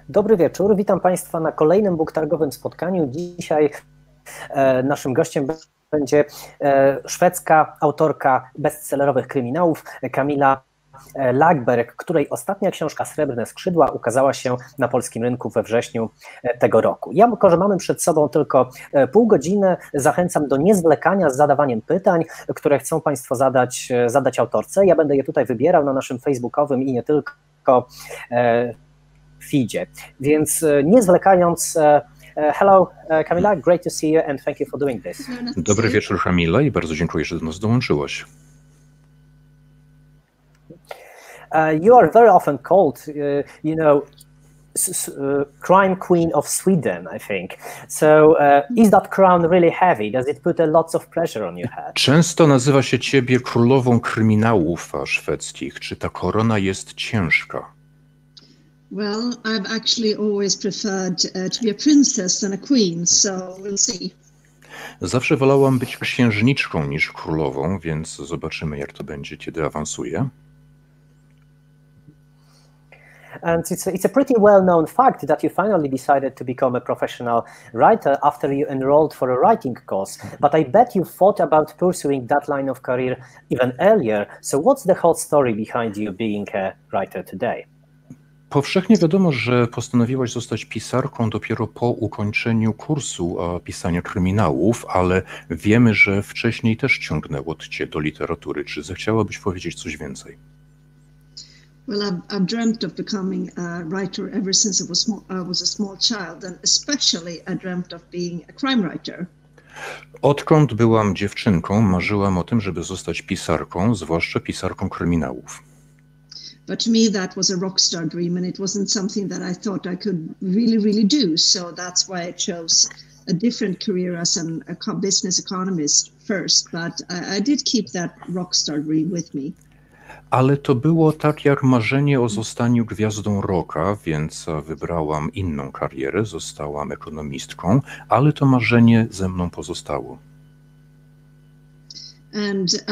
Dobry wieczór, witam Państwa na kolejnym booktargowym spotkaniu. Dzisiaj naszym gościem będzie szwedzka autorka bestsellerowych kryminałów Camilla Läckberg, której ostatnia książka Srebrne skrzydła ukazała się na polskim rynku we wrześniu tego roku. Jako że mamy przed sobą tylko pół godziny, zachęcam do niezwlekania z zadawaniem pytań, które chcą Państwo zadać autorce. Ja będę je tutaj wybierał na naszym facebookowym i nie tylko feedzie. Więc nie zwlekając, hello Camilla, great to see you and thank you for doing this. Dobry wieczór Camilla i bardzo dziękuję, że do nas dołączyłaś. You are very often called, crime queen of Sweden, I think. So is that crown really heavy? Does it put a lot of pressure on your head? Często nazywa się ciebie królową kryminałów szwedzkich. Czy ta korona jest ciężka? Well, I've actually always preferred to be a princess than a queen, so we'll see. Zawsze wolałam być księżniczką niż królową, więc zobaczymy, jak to będzie, kiedy awansuję. And it's a pretty well-known fact that you finally decided to become a professional writer after you enrolled for a writing course. But I bet you thought about pursuing that line of career even earlier. So what's the whole story behind you being a writer today? Powszechnie wiadomo, że postanowiłaś zostać pisarką dopiero po ukończeniu kursu pisania kryminałów, ale wiemy, że wcześniej też ciągnęło cię do literatury. Czy zechciałabyś powiedzieć coś więcej? Well, I've dreamt of becoming a writer ever since I was a small child, and especially I dreamt of being a crime writer. Odkąd byłam dziewczynką, marzyłam o tym, żeby zostać pisarką, zwłaszcza pisarką kryminałów. But to me that was a rockstar dream, and it wasn't something that I thought I could really do. So that's why I chose a different career as a business economist first. But I did keep that rockstar dream with me. Ale to było tak jak marzenie o zostaniu gwiazdą rocka, więc wybrałam inną karierę, zostałam ekonomistką, ale to marzenie ze mną pozostało. And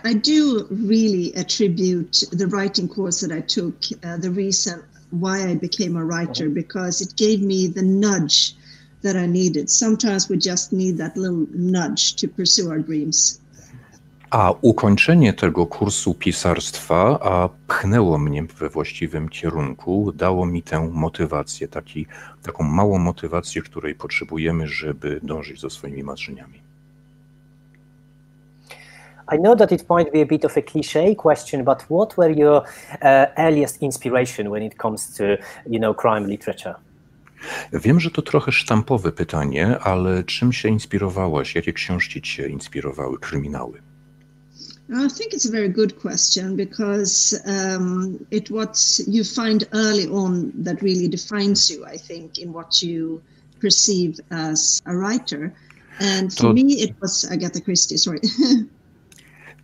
I do really attribute the writing course that I took, the reason why I became a writer, because it gave me the nudge that I needed. Sometimes we just need that little nudge to pursue our dreams. A ukończenie tego kursu pisarstwa pchnęło mnie we właściwym kierunku, dało mi tę motywację, taką małą motywację, której potrzebujemy, żeby dążyć za swoimi marzeniami. I know that it might be a bit of a cliché question, but what were your earliest inspiration when it comes to, crime literature? Wiem, że to trochę sztampowe pytanie, ale czym się inspirowałaś? Jakie książki cię inspirowały, kryminały? I think it's a very good question because what you find early on that really defines you, I think, in what you perceive as a writer. And for me it was Agatha Christie, sorry.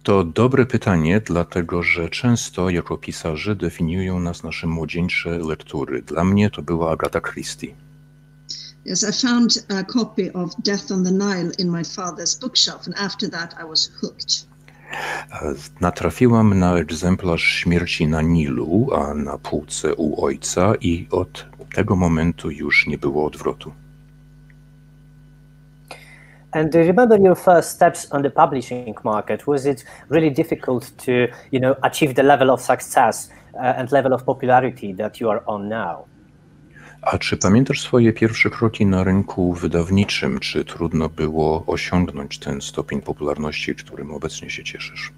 To dobre pytanie, dlatego że często jako pisarze definiują nas nasze młodzieńcze lektury. Dla mnie to była Agatha Christie. Yes, I found a copy of Death on the Nile in my father's bookshelf, and after that I was hooked. Natrafiłam na egzemplarz Śmierci na Nilu, a na półce u ojca i od tego momentu już nie było odwrotu. And do you remember your first steps on the publishing market? Was it really difficult to, achieve the level of success and level of popularity that you are on now? A czy pamiętasz swoje pierwsze kroki na rynku wydawniczym? Czy trudno było osiągnąć ten stopień popularności, którym obecnie się cieszysz?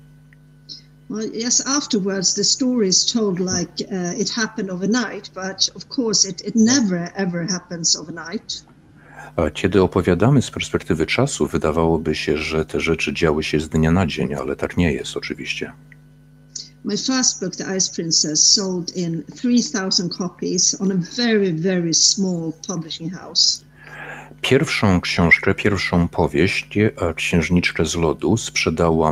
Well, yes, afterwards the story is told like it happened overnight, but of course it never ever happens overnight. A kiedy opowiadamy z perspektywy czasu, wydawałoby się, że te rzeczy działy się z dnia na dzień, ale tak nie jest oczywiście. My first book, The Ice Princess, sold in 3,000 copies on a very small publishing house. Pierwszą książkę, pierwszą powieść, Księżniczkę z lodu,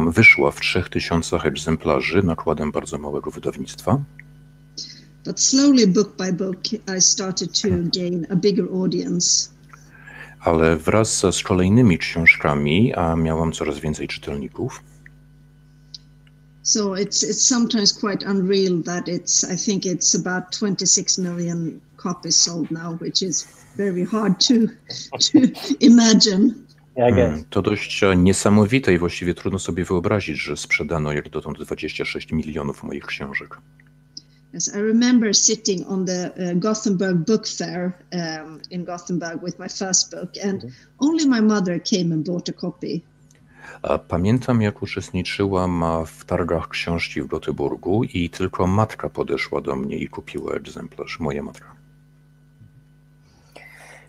wyszła w 3000 egzemplarzy nakładem bardzo małego wydawnictwa. But slowly, book by book, I started to gain a bigger audience. Ale wraz z kolejnymi książkami miałam coraz więcej czytelników. So it's sometimes quite unreal that I think it's about 26 million copies sold now, which is very hard to imagine. To dość niesamowite i właściwie trudno sobie wyobrazić, że sprzedano jak dotąd 26 milionów moich książek. Yes, I remember sitting on the Gothenburg Book Fair in Gothenburg with my first book, and only my mother came and bought a copy. Pamiętam, jak uczestniczyłam w targach książki w Gotyburgu i tylko matka podeszła do mnie i kupiła egzemplarz, moja matka.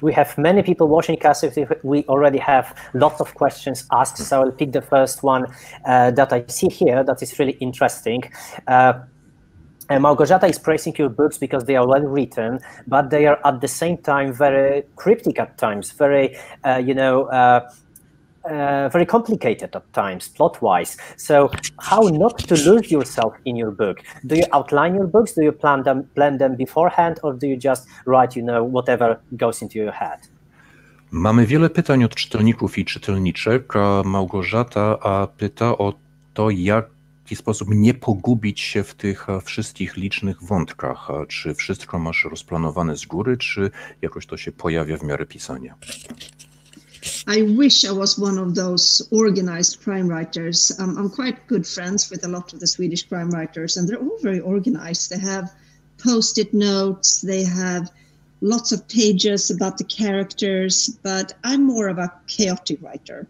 We have many people watching us. We already have lots of questions asked, so I'll pick the first one that I see here that is really interesting. Małgorzata is praising your books because they are well written, but they are at the same time very cryptic at times, very, very complicated at times, plot-wise. So how not to lose yourself in your book? Do you outline your books? Do you plan them beforehand, or do you just write, whatever goes into your head? Mamy wiele pytań od czytelników i czytelniczek. Małgorzata pyta o to, w jaki sposób nie pogubić się w tych wszystkich licznych wątkach. Czy wszystko masz rozplanowane z góry, czy jakoś to się pojawia w miarę pisania? I wish I was one of those organized crime writers. I'm quite good friends with a lot of the Swedish crime writers, and they're all very organized. They have post-it notes, they have lots of pages about the characters, but I'm more of a chaotic writer.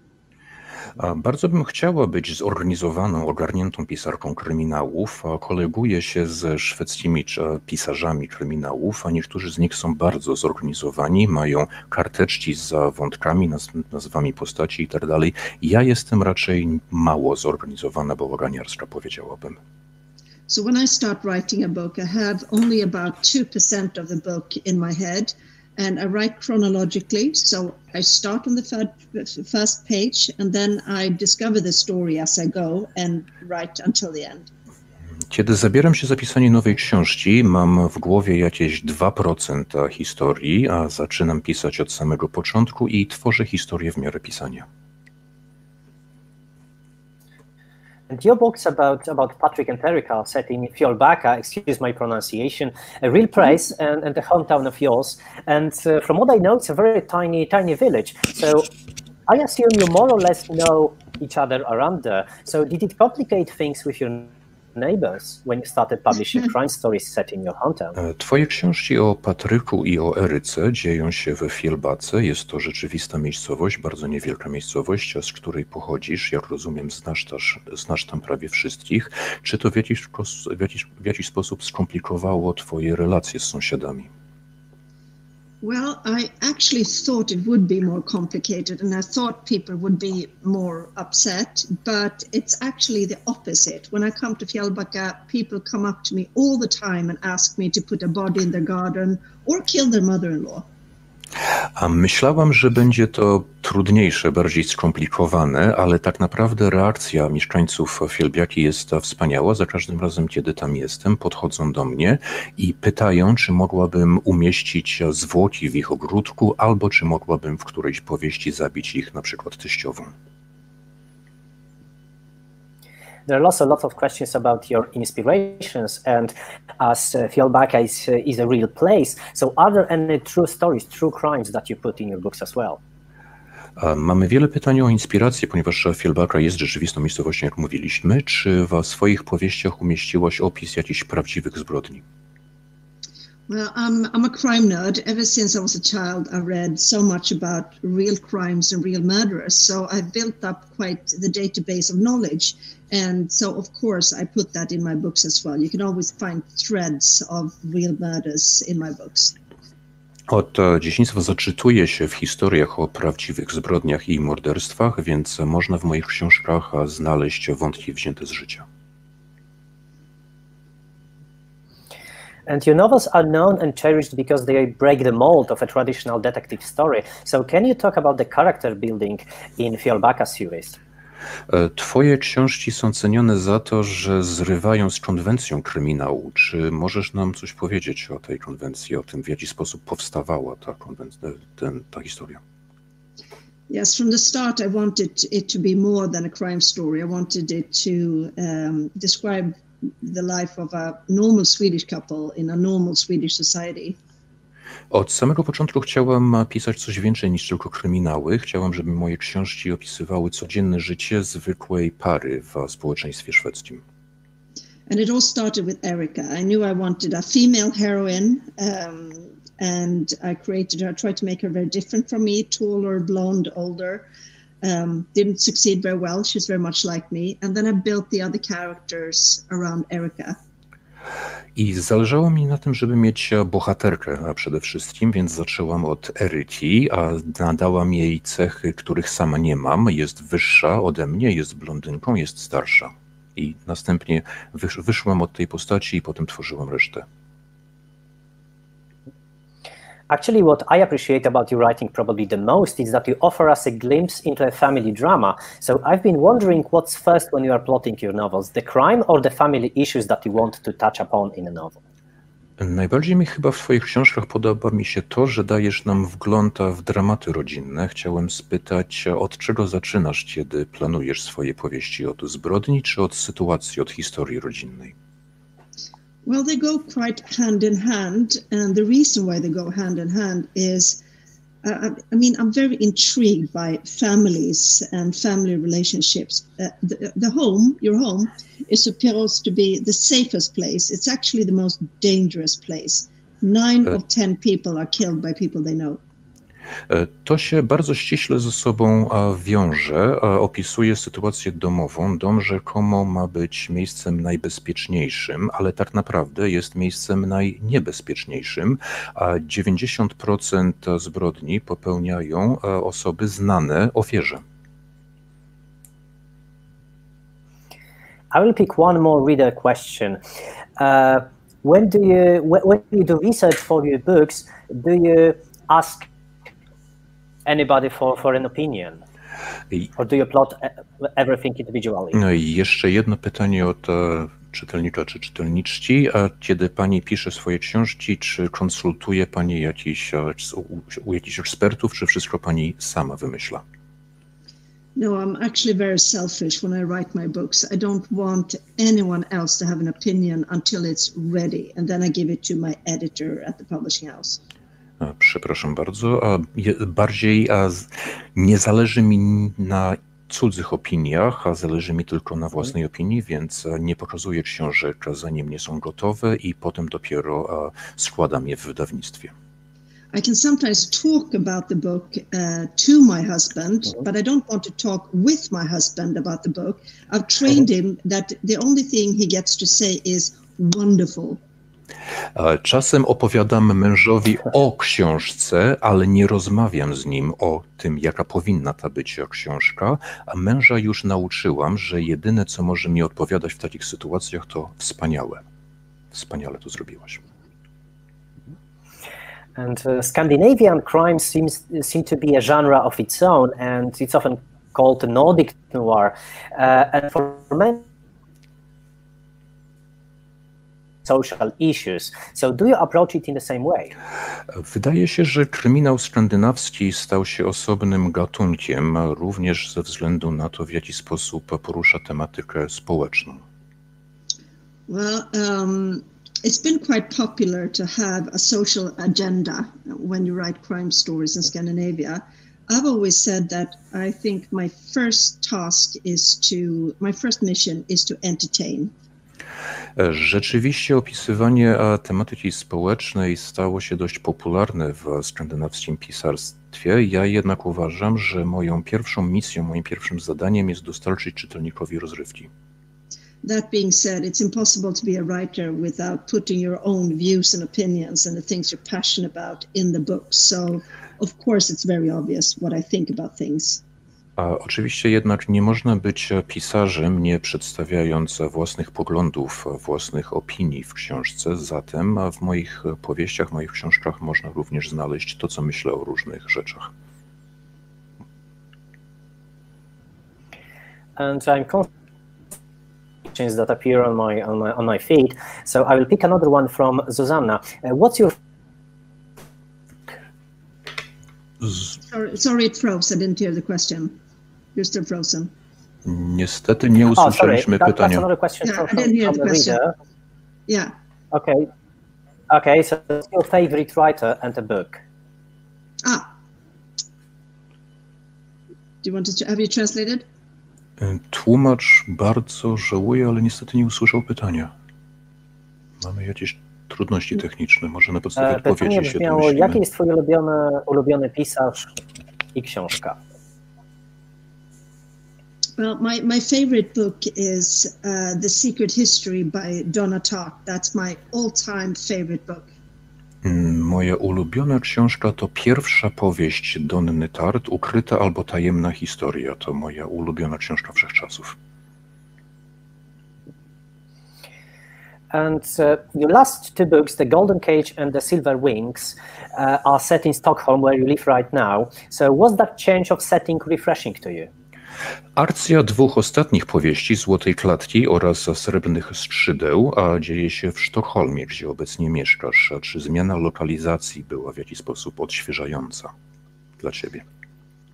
Bardzo bym chciała być zorganizowaną, ogarniętą pisarką kryminałów. Koleguję się ze szwedzkimi pisarzami kryminałów, a niektórzy z nich są bardzo zorganizowani, mają karteczki z wątkami, nazwami postaci i tak dalej. Ja jestem raczej mało zorganizowana, bałaganiarska, powiedziałabym. So when I start writing a book, I have only about 2% of the book in my head. And I write chronologically, so I start on the first page, and then I discover the story as I go and write until the end. Kiedy zabieram się za pisanie nowej książki, mam w głowie jakieś 2% historii, a zaczynam pisać od samego początku i tworzę historię w miarę pisania. And your book's about Patrick and Erika set in Fjällbacka, excuse my pronunciation, a real place and the hometown of yours. And from what I know, it's a very tiny village. So I assume you more or less know each other around there. So did it complicate things with your neighbors when you started publishing crime stories set in your hometown? Twoje książki o Patryku i o Eryce dzieją się we Fjällbacce. Jest to rzeczywista miejscowość, bardzo niewielka miejscowość, z której pochodzisz. Jak rozumiem, znasz tam prawie wszystkich. Czy to w jakiś sposób skomplikowało twoje relacje z sąsiadami? Well, I actually thought it would be more complicated, and I thought people would be more upset, but it's actually the opposite. When I come to Fjällbacka, people come up to me all the time and ask me to put a body in their garden or kill their mother-in-law. A myślałam, że będzie to trudniejsze, bardziej skomplikowane, ale tak naprawdę reakcja mieszkańców Fjällbacki jest wspaniała. Za każdym razem, kiedy tam jestem, podchodzą do mnie i pytają, czy mogłabym umieścić zwłoki w ich ogródku, albo czy mogłabym w którejś powieści zabić ich, na przykład teściową. There are also lots of questions about your inspirations, and as Fjällbacka is a real place, so are there any true stories, true crimes that you put in your books as well? Mamy wiele pytań o inspirację, ponieważ Fjällbacka jest rzeczywistą miejscowością, jak mówiliśmy. Czy w swoich powieściach umieściłaś opis jakichś prawdziwych zbrodni? Well, I'm a crime nerd. Ever since I was a child, I read so much about real crimes and real murderers. So I've built up quite the database of knowledge. And so, of course, I put that in my books as well. You can always find threads of real murders in my books. Od dzieciństwa zaczytuję się w historiach o prawdziwych zbrodniach i morderstwach, więc można w moich książkach znaleźć wątki wzięte z życia. And your novels are known and cherished because they break the mold of a traditional detective story. So can you talk about the character building in Fjällbacka series? Twoje książki są cenione za to, że zrywają z konwencją kryminału. Czy możesz nam coś powiedzieć o tej konwencji, o tym, w jaki sposób powstawała ta historia? Yes, from the start I wanted it to be more than a crime story. I wanted it to describe the life of a normal Swedish couple in a normal Swedish society. Od samego początku chciałam pisać coś więcej niż tylko kryminały. Chciałam, żeby moje książki opisywały codzienne życie zwykłej pary w społeczeństwie szwedzkim. And it all started with Erica. I knew I wanted a female heroine, and I created her. I tried to make her very different from me, taller, blonde, older. Didn't succeed very well. She's very much like me. And then I built the other characters around Erica. I zależało mi na tym, żeby mieć bohaterkę przede wszystkim, więc zaczęłam od Eryki, a nadałam jej cechy, których sama nie mam. Jest wyższa ode mnie, jest blondynką, jest starsza. I następnie wyszłam od tej postaci i potem tworzyłam resztę. Actually, what I appreciate about your writing probably the most is that you offer us a glimpse into a family drama. So I've been wondering what's first when you are plotting your novels, the crime or the family issues that you want to touch upon in a novel? Najbardziej mi chyba w twoich książkach podoba mi się to, że dajesz nam wgląd w dramaty rodzinne. Chciałem spytać, od czego zaczynasz, kiedy planujesz swoje powieści? Od zbrodni czy od sytuacji, od historii rodzinnej? Well, they go quite hand in hand, and the reason why they go hand in hand is, I mean, I'm very intrigued by families and family relationships. The home, your home, is supposed to be the safest place. It's actually the most dangerous place. 9 of 10 people are killed by people they know. To się bardzo ściśle ze sobą wiąże, opisuje sytuację domową. Dom rzekomo ma być miejscem najbezpieczniejszym, ale tak naprawdę jest miejscem najniebezpieczniejszym, a 90% zbrodni popełniają osoby znane ofierze. I will pick one more reader question. When you do research for your books, do you ask anybody for an opinion? Or do you plot everything individually? No i jeszcze jedno pytanie od czytelnika czy czytelniczki. A kiedy pani pisze swoje książki, czy konsultuje pani u jakichś ekspertów, czy wszystko pani sama wymyśla? No, I'm actually very selfish when I write my books. I don't want anyone else to have an opinion until it's ready, and then I give it to my editor at the publishing house. Przepraszam bardzo, bardziej nie zależy mi na cudzych opiniach, a zależy mi tylko na własnej opinii, więc nie pokazuję książek, zanim nie są gotowe i potem dopiero składam je w wydawnictwie. I can sometimes talk about the book to my husband, but I don't want to talk with my husband about the book. I've trained him that the only thing he gets to say is wonderful. Czasem opowiadam mężowi o książce, ale nie rozmawiam z nim o tym, jaka powinna ta być książka, a męża już nauczyłam, że jedyne, co może mi odpowiadać w takich sytuacjach, to wspaniałe. Wspaniale to zrobiłaś. And Scandinavian crime seem to be a genre of its own, and it's often called Nordic noir. And for many social issues. So do you approach it in the same way? Wydaje się, że kryminał skandynawski stał się osobnym gatunkiem, również ze względu na to, w jaki sposób porusza tematykę społeczną. Well, it's been quite popular to have a social agenda when you write crime stories in Scandinavia. I've always said that I think my first mission is to entertain. Rzeczywiście opisywanie tematyki społecznej stało się dość popularne w skandynawskim pisarstwie. Ja jednak uważam, że moją pierwszą misją, moim pierwszym zadaniem jest dostarczyć czytelnikowi rozrywki. That being said, it's impossible to be a writer without putting your own views and opinions and the things you're passionate about in the book. So, of course, it's very obvious what I think about things. A oczywiście jednak nie można być pisarzem, nie przedstawiając własnych poglądów, własnych opinii w książce. Zatem w moich powieściach, w moich książkach można również znaleźć to, co myślę o różnych rzeczach. And I'm questions that appear on my feed. So I will pick another one from Zuzanna. What's your... Sorry, it froze. I didn't hear the question. You're still frozen. Niestety nie usłyszeliśmy pytania. That's another question I didn't hear the question. Yeah. Okay. Okay, so what's your favorite writer and a book? Do you want to have you translated? Tłumacz bardzo żałuje, ale niestety nie usłyszał pytania. Mamy jakieś trudności techniczne, może na podstawie odpowiedzi się domyślimy. Jaki jest twój ulubiony pisarz i książka? Well, my favorite book is The Secret History by Donna Tartt. That's my all-time favorite book. Moja ulubiona książka to pierwsza powieść Donny Tartt, Ukryta albo tajemna historia. To moja ulubiona książka wszechczasów. And your last two books, The Golden Cage and The Silver Wings, are set in Stockholm, where you live right now. So was that change of setting refreshing to you? Akcja dwóch ostatnich powieści, Złotej Klatki oraz Srebrnych Strzydeł, a dzieje się w Sztokholmie, gdzie obecnie mieszkasz. A czy zmiana lokalizacji była w jakiś sposób odświeżająca dla ciebie?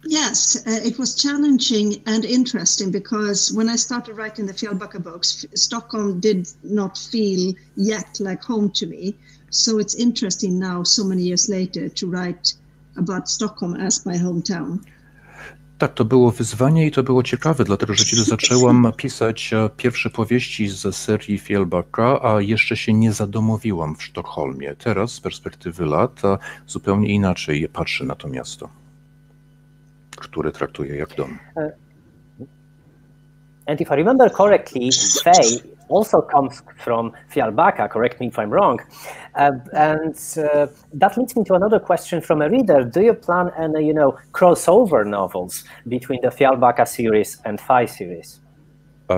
Yes, it was challenging and interesting because when I started writing the Fjällbacka books, Stockholm did not feel yet like home to me. So it's interesting now, so many years later, to write about Stockholm as my hometown. Tak, to było wyzwanie i to było ciekawe, dlatego że kiedy zaczęłam pisać pierwsze powieści z serii Fjällbacka, a jeszcze się nie zadomowiłam w Sztokholmie. Teraz z perspektywy lat zupełnie inaczej patrzę na to miasto, które traktuję jak dom. And if I remember correctly, Faye also comes from Fjällbacka, correct me if I'm wrong. That leads me to another question from a reader. Do you plan any, crossover novels between the Fjällbacka series and Faye series?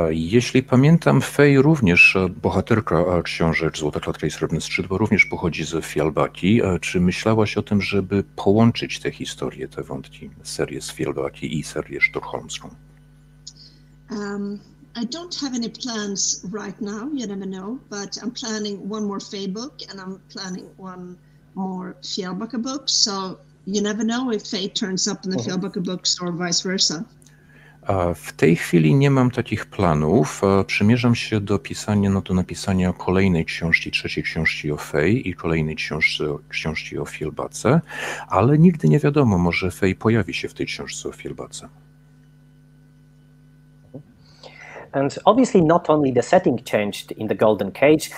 Jeśli pamiętam, Faye również, bohaterka książek Złota Klatka i Srebrne Skrzydła, również pochodzi ze Fjällbacki. Czy myślałaś o tym, żeby połączyć te historie, te wątki, serię z Fjällbacki i serię sztokholmską? I don't have any plans right now, you never know, but I'm planning one more Faye book and I'm planning one more Fjällbacka book, so you never know if Faye turns up in the Fjällbacka books or vice versa. W tej chwili nie mam takich planów. Przymierzam się do napisania kolejnej książki, trzeciej książki o Faye i kolejnej książki o Fjällbacce, ale nigdy nie wiadomo, może Faye pojawi się w tej książce o Fjällbacce. And obviously not only the setting changed in The Golden Cage,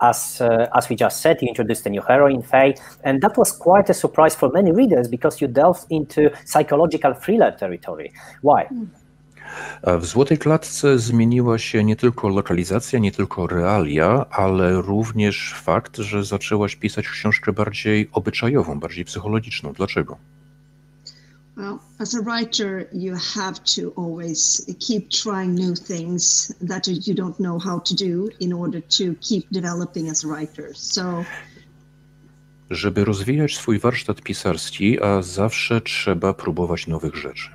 as we just said, you introduced a new heroine, Faye, and that was quite a surprise for many readers because you delved into psychological thriller territory. Why? W Złotej Klatce zmieniła się nie tylko lokalizacja, nie tylko realia, ale również fakt, że zaczęłaś pisać książkę bardziej obyczajową, bardziej psychologiczną. Dlaczego? Well, as a writer, you have to always keep trying new things that you don't know how to do in order to keep developing as a writer. So, żeby rozwijać swój warsztat pisarski, a zawsze trzeba próbować nowych rzeczy.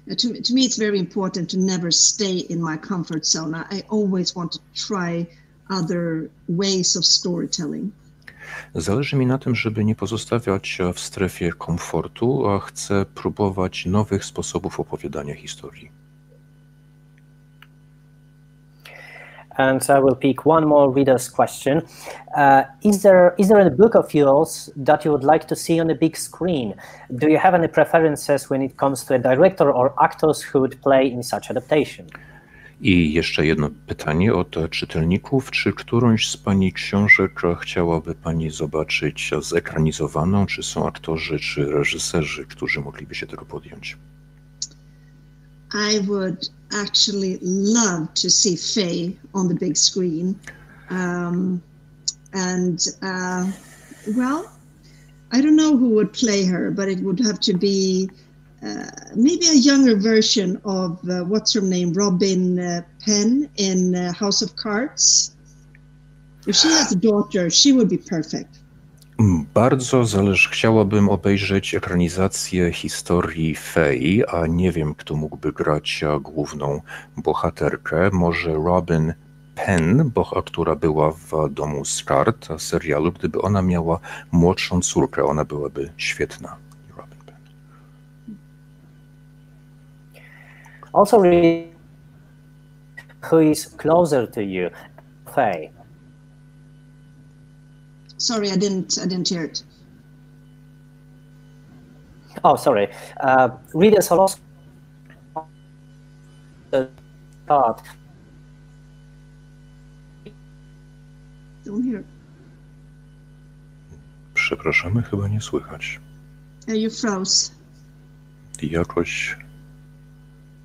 To me, it's very important to never stay in my comfort zone. I always want to try other ways of storytelling. Zależy mi na tym, żeby nie pozostawiać w strefie komfortu, a chcę próbować nowych sposobów opowiadania historii. And I will pick one more reader's question. Is there a book of yours that you would like to see on a big screen? Do you have any preferences when it comes to a director or actors who would play in such adaptation? I jeszcze jedno pytanie od czytelników. Czy którąś z pani książek chciałaby pani zobaczyć zekranizowaną? Czy są aktorzy, czy reżyserzy, którzy mogliby się tego podjąć? I would actually love to see Faye on the big screen. Well, I don't know who would play her, but it would have to be maybe a younger version of what's her name, Robin Penn in House of Cards. If she has a daughter, she would be perfect. Bardzo chciałabym obejrzeć ekranizację historii Faye, a nie wiem, kto mógłby grać główną bohaterkę. Może Robin Penn, która była w Domu z Kart serialu, gdyby ona miała młodszą córkę, ona byłaby świetna. Robin Penn. Also, who is closer to you, Faye? Sorry, I didn't hear it. Oh, sorry. Readers are also thought. Don't hear. Przepraszamy, chyba nie słychać. You froze. Jakoś...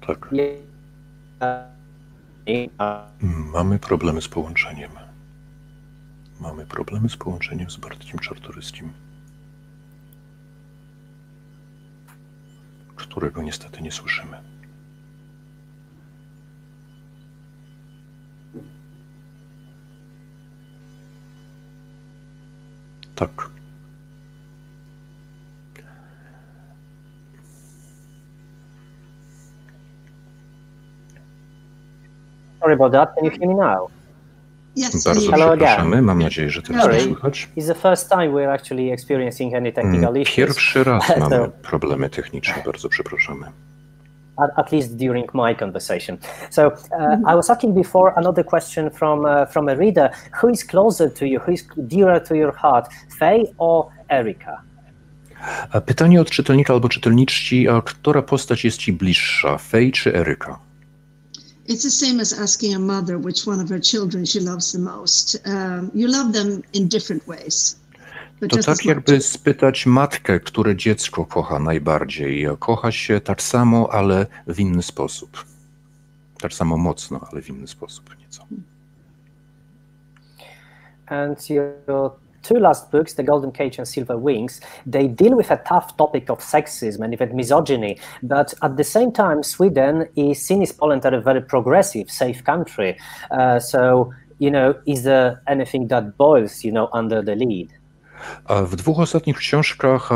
Tak. Mamy problemy z połączeniem. Mamy problemy z połączeniem z Bartkiem Czartoryskim, którego niestety nie słyszymy. Tak. Sorry about that. Can you hear me now? Yes. Bardzo przepraszamy. Mam nadzieję, że teraz Sorry. słychać. It's the first time we're actually experiencing any technical issues. Pierwszy raz mamy problemy techniczne. Bardzo przepraszamy. At least during my conversation. So I was asking before another question from a reader. Who is closer to you? Who is dearer to your heart? Faye or Erika? Pytanie od czytelnika albo czytelniczki, a która postać jest ci bliższa, Faye czy Eryka? It's the same as asking a mother which one of her children she loves the most. You love them in different ways. To tak jakby spytać matkę, które dziecko kocha najbardziej. Kocha się tak samo, ale w inny sposób. Tak samo mocno, ale w inny sposób nieco. And your two last books, The Golden Cage and Silver Wings, they deal with a tough topic of sexism and even misogyny, but at the same time, Sweden is seen as Poland as a very progressive, safe country. So, is there anything that boils, under the lead? A w dwóch ostatnich książkach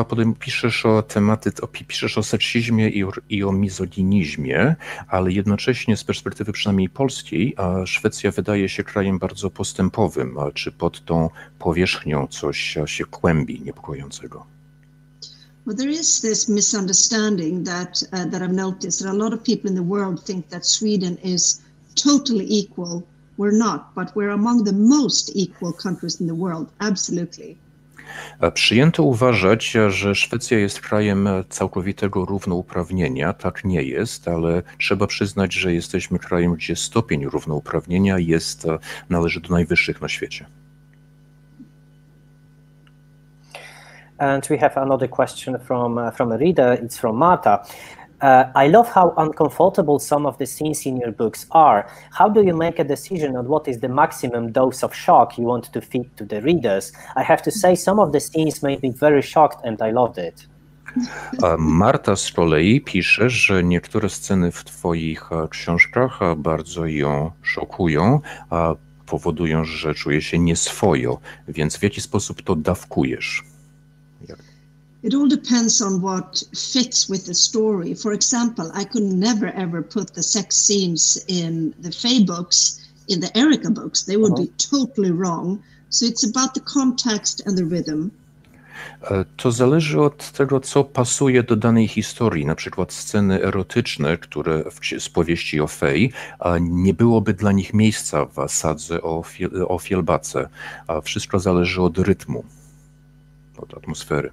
piszesz o seksizmie i o mizoginizmie, ale jednocześnie z perspektywy przynajmniej polskiej, Szwecja wydaje się krajem bardzo postępowym. Czy pod tą powierzchnią coś się kłębi niepokojącego? Well, there is this misunderstanding that I've noticed that a lot of people in the world think that Sweden is totally equal. We're not, but we're among the most equal countries in the world, absolutely. Przyjęto uważać, że Szwecja jest krajem całkowitego równouprawnienia. Tak nie jest, ale trzeba przyznać, że jesteśmy krajem, gdzie stopień równouprawnienia należy do najwyższych na świecie. And we have another question from a reader. It's from Marta. I love how uncomfortable some of the scenes in your books are. How do you make a decision on what is the maximum dose of shock you want to feed to the readers? I have to say, some of the scenes made me very shocked and I loved it. Marta z kolei pisze, że niektóre sceny w twoich książkach bardzo ją szokują, a powodują, że czuje się nieswojo. Więc w jaki sposób to dawkujesz? It all depends on what fits with the story. For example, I could never ever put the sex scenes in the Faye books, in the Erika books. They would be totally wrong. So it's about the context and the rhythm. To zależy od tego, co pasuje do danej historii. Na przykład sceny erotyczne, które z powieści o Faye, nie byłoby dla nich miejsca w sadze o Fjällbacce. Wszystko zależy od rytmu, od atmosfery.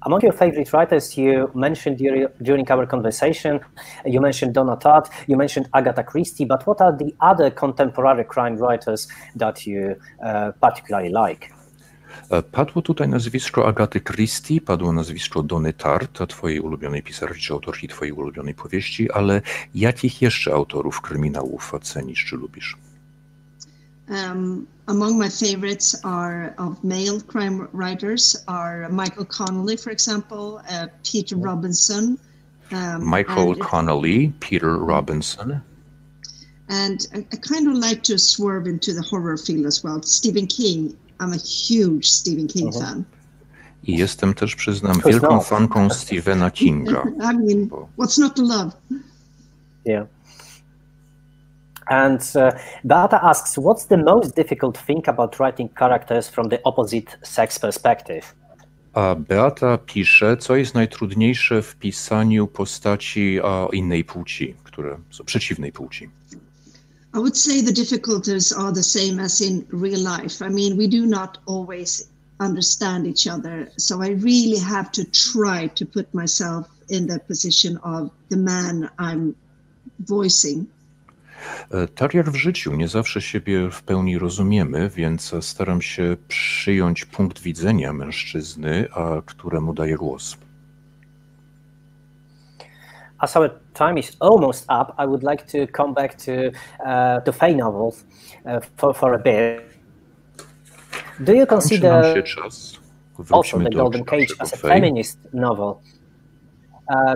Among your favorite writers, you mentioned during our conversation, you mentioned Donna Tartt, you mentioned Agatha Christie, but what are the other contemporary crime writers that you particularly like? Padło tutaj nazwisko Agaty Christie, padło nazwisko Donny Tartt, twojej ulubionej pisarki czy autorki twojej ulubionej powieści, ale jakich jeszcze autorów kryminałów cenisz czy lubisz? Among my favorites of male crime writers are Michael Connelly, for example, Peter Robinson. Michael Connelly, Peter Robinson. And I kind of like to swerve into the horror field as well. Stephen King. I'm a huge Stephen King fan. I jestem też, przyznam, wielką fanką Stephena Kinga. I mean, what's not to love? Yeah. And Beata asks, what's the most difficult thing about writing characters from the opposite sex perspective? A Beata pisze, co jest najtrudniejsze w pisaniu postaci innej płci, które są przeciwnej płci. I would say the difficulties are the same as in real life. I mean, we do not always understand each other. So I really have to try to put myself in the position of the man I'm voicing. Tak jak w życiu, nie zawsze siebie w pełni rozumiemy, więc staram się przyjąć punkt widzenia mężczyzny, któremu daję głos. As our time is almost up, I would like to come back to Faye novels for a bit. Do you consider also The Golden Cage as a feminist novel?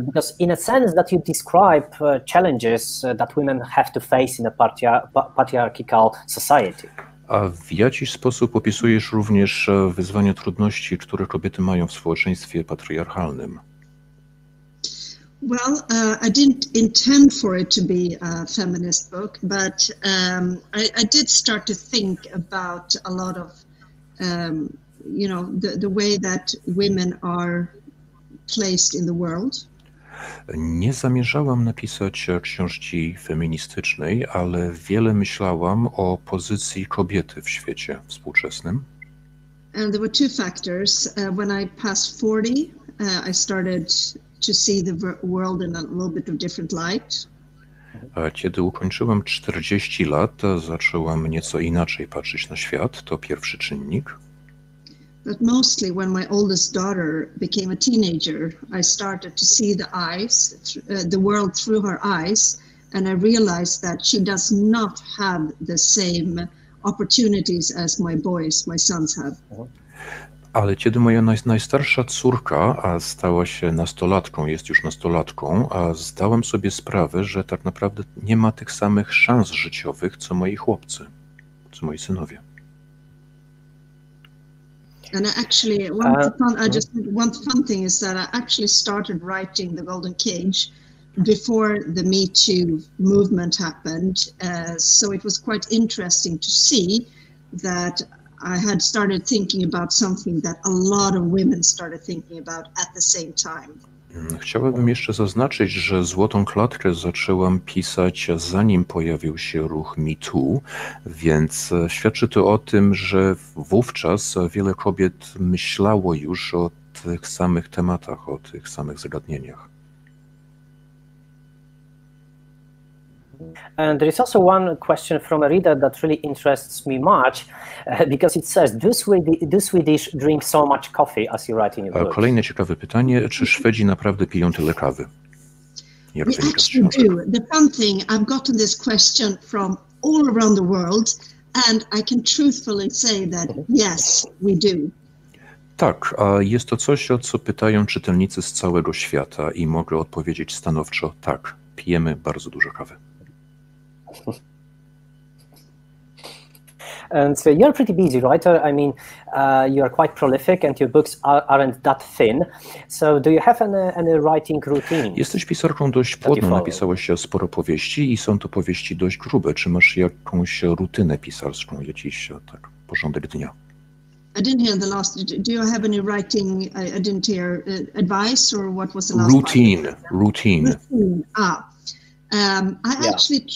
Because in a sense that you describe challenges that women have to face in a patriarchal society. A w jakiś sposób opisujesz również wyzwania, trudności, które kobiety mają w społeczeństwie patriarchalnym? Well, I didn't intend for it to be a feminist book, but I did start to think about a lot of, you know, the way that women are placed in the world. Nie zamierzałam napisać książki feministycznej, ale wiele myślałam o pozycji kobiety w świecie współczesnym. And there were two factors. When I passed 40, I started to see the world in a little bit of different light. A kiedy ukończyłam 40 lat, zaczęłam nieco inaczej patrzeć na świat. To pierwszy czynnik. But mostly when my oldest daughter became a teenager, I started to see the world through her eyes, and I realized that she does not have the same opportunities as my sons have. Ale kiedy moja najstarsza córka stała się nastolatką, jest już nastolatką, zdałem sobie sprawę, że tak naprawdę nie ma tych samych szans życiowych, co moi chłopcy, co moi synowie. And actually, one fun thing is that I actually started writing The Golden Cage before the Me Too movement happened. So it was quite interesting to see that I had started thinking about something that a lot of women started thinking about at the same time. Chciałabym jeszcze zaznaczyć, że Złotą Klatkę zaczęłam pisać, zanim pojawił się ruch Me Too, więc świadczy to o tym, że wówczas wiele kobiet myślało już o tych samych tematach, o tych samych zagadnieniach. And there is also one question from a reader that really interests me much, because it says, do Swedish drink so much coffee as you write in your book? Kolejne ciekawe pytanie, czy Szwedzi naprawdę piją tyle kawy? We actually do. The fun thing, I've gotten this question from all around the world, and I can truthfully say that yes, we do. Tak, a jest to coś, o co pytają czytelnicy z całego świata i mogę odpowiedzieć stanowczo tak, pijemy bardzo dużo kawy. And so you're a pretty busy writer. I mean, you are quite prolific and your books aren't that thin. So do you have any writing routine? Jesteś pisarką dość płodną, napisałaś sporo powieści i są to powieści dość grube. Czy masz jakąś rutynę pisarską, jakiś tak porządek dnia? I didn't hear the last. Do you have any writing? I didn't hear advice, or what was the last? Routine. I actually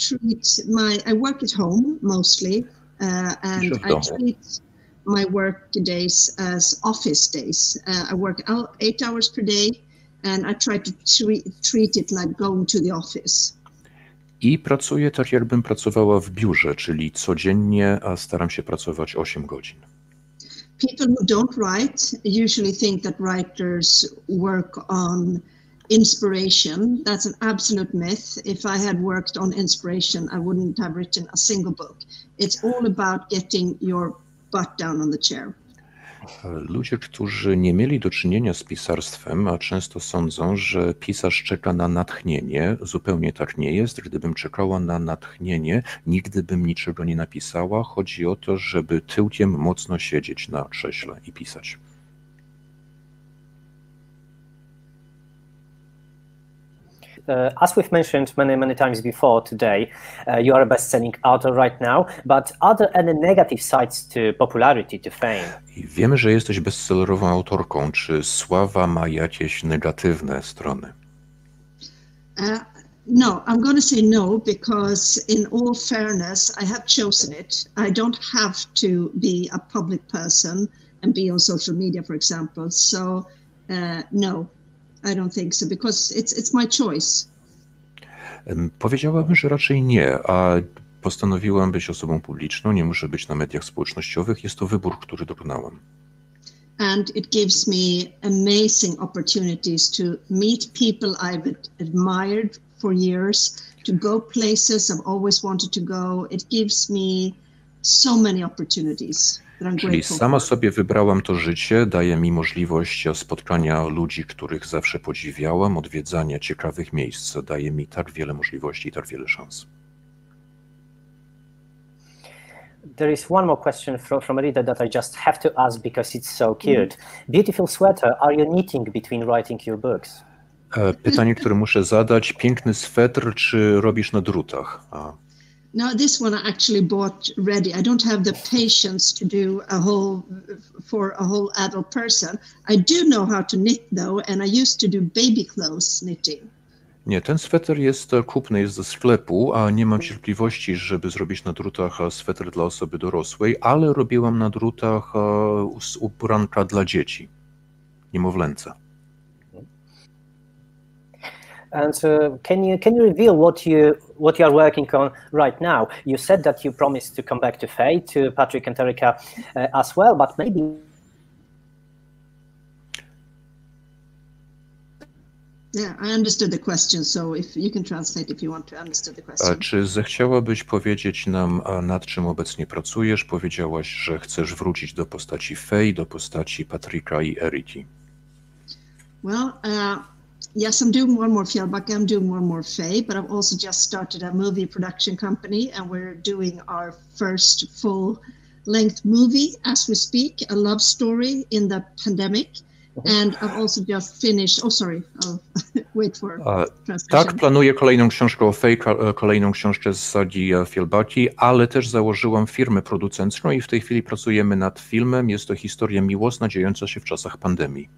I work at home mostly, and I treat my work days as office days. I work 8 hours per day, and I try to treat it like going to the office. I pracuję tak, jakbym pracowała w biurze, czyli codziennie staram się pracować 8 godzin. People who don't write usually think that writers work on inspiration. That's an absolute myth. If I had worked on inspiration, I wouldn't have written a single book. It's all about getting your butt down on the chair. Ludzie, którzy nie mieli do czynienia z pisarstwem, a często sądzą, że pisarz czeka na natchnienie. Zupełnie tak nie jest. Gdybym czekała na natchnienie, nigdy bym niczego nie napisała. Chodzi o to, żeby tyłkiem mocno siedzieć na krześle i pisać. As we've mentioned many times before today, you are a best-selling author right now, but are there any negative sides to popularity, to fame? I wiemy, że jesteś bestsellerową autorką. Czy sława ma jakieś negatywne strony? No, I'm going to say no, because in all fairness, I have chosen it. I don't have to be a public person and be on social media, for example. So no, I don't think so, because it's my choice. Powiedziałabym, że raczej nie, a postanowiłam być osobą publiczną, nie muszę być na mediach społecznościowych, jest to wybór, który dokonałam. And it gives me amazing opportunities to meet people I've admired for years, to go places I've always wanted to go. It gives me so many opportunities that I'm Czyli grateful sama for. sobie wybrałam to życie, daje mi możliwość spotkania ludzi, których zawsze podziwiałam, odwiedzania ciekawych miejsc, daje mi tak wiele możliwości i tak wiele szans. There is one more question from a reader that I just have to ask because it's so cute. Beautiful sweater, are you knitting between writing your books? Pytanie, które muszę zadać, piękny swetr, czy robisz na drutach? No, this one I actually bought ready. I don't have the patience to do for a whole adult person. I do know how to knit though, and I used to do baby clothes knitting. Nie, ten sweter jest kupny, jest ze sklepu, a nie mam cierpliwości, żeby zrobić na drutach sweter dla osoby dorosłej, ale robiłam na drutach ubranka dla dzieci, niemowlęce. And can you reveal what you are working on right now? You said that you promised to come back to Faye, to Patrick and Erica as well, but maybe. Yeah, I understood the question, so if you can translate if you want to understand the question. Czy zechciałabyś powiedzieć nam, nad czym obecnie pracujesz? Powiedziałaś, że chcesz wrócić do postaci Faye, do postaci Patryka i Eriki. Well, yes, I'm doing one more Fjällbacka, I'm doing one more Faye, but I've also just started a movie production company, and we're doing our first full-length movie as we speak, a love story in the pandemic. And I've also just finished, I'll wait for translation. Tak, planuję kolejną książkę o Faye, kolejną książkę z sagi Fjällbacki, ale też założyłam firmę producencką i w tej chwili pracujemy nad filmem. Jest to historia miłosna dziejąca się w czasach pandemii.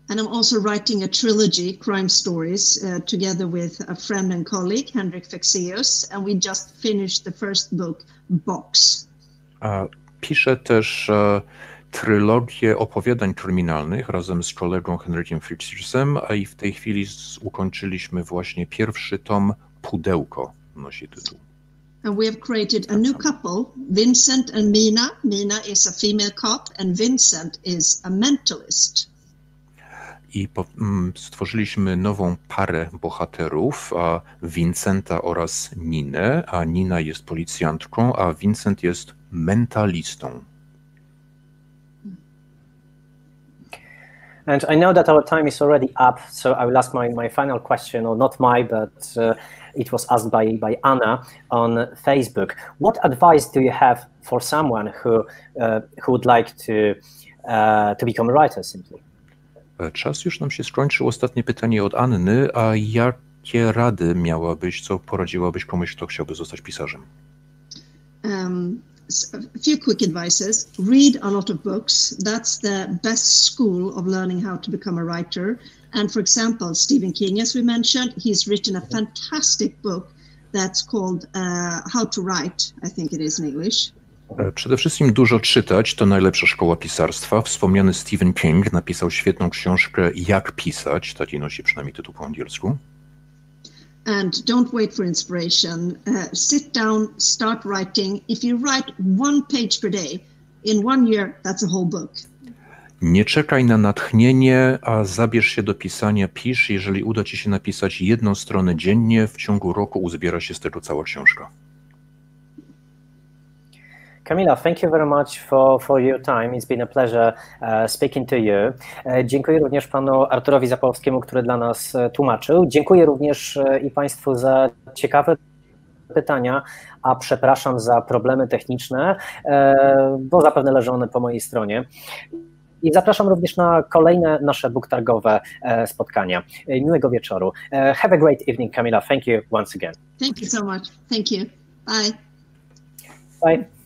And I'm also writing a trilogy, crime stories, together with a friend and colleague, Henrik Fexeus, and we just finished the first book, Box. Piszę też trylogię opowiadań kryminalnych razem z kolegą Henrykiem Fexeusem, a i w tej chwili ukończyliśmy właśnie pierwszy tom, Pudełko nosi tytuł. And we have created a new couple, Vincent and Mina. Mina is a female cop and Vincent is a mentalist. I stworzyliśmy nową parę bohaterów, Vincenta oraz Ninę, a Nina jest policjantką, a Vincent jest mentalistą. And I know that our time is already up, so I will ask my final question, or not but it was asked by Anna on Facebook. What advice do you have for someone who would like to become a writer simply? Czas już nam się skończył. Ostatnie pytanie od Anny. A jakie rady miałabyś, co poradziłabyś komuś, kto chciałby zostać pisarzem? A few quick advices. Read a lot of books. That's the best school of learning how to become a writer. And for example, Stephen King, as we mentioned, he's written a fantastic book that's called How to Write, I think it is in English. Przede wszystkim dużo czytać, to najlepsza szkoła pisarstwa. Wspomniany Stephen King napisał świetną książkę Jak pisać, taki nosi przynajmniej tytuł po angielsku. And don't wait for inspiration. Sit down, start writing. If you write one page per day, in 1 year, that's a whole book. Nie czekaj na natchnienie, a zabierz się do pisania, pisz. Jeżeli uda ci się napisać 1 stronę dziennie, w ciągu roku uzbiera się z tego cała książka. Camilla, thank you very much for your time. It's been a pleasure speaking to you. Dziękuję również panu Arturowi Zapałowskiemu, który dla nas tłumaczył. Dziękuję również i państwu za ciekawe pytania, a przepraszam za problemy techniczne, bo zapewne leżą one po mojej stronie. I zapraszam również na kolejne nasze booktargowe spotkania. Miłego wieczoru. Have a great evening, Camilla. Thank you once again. Thank you so much. Thank you. Bye. Bye.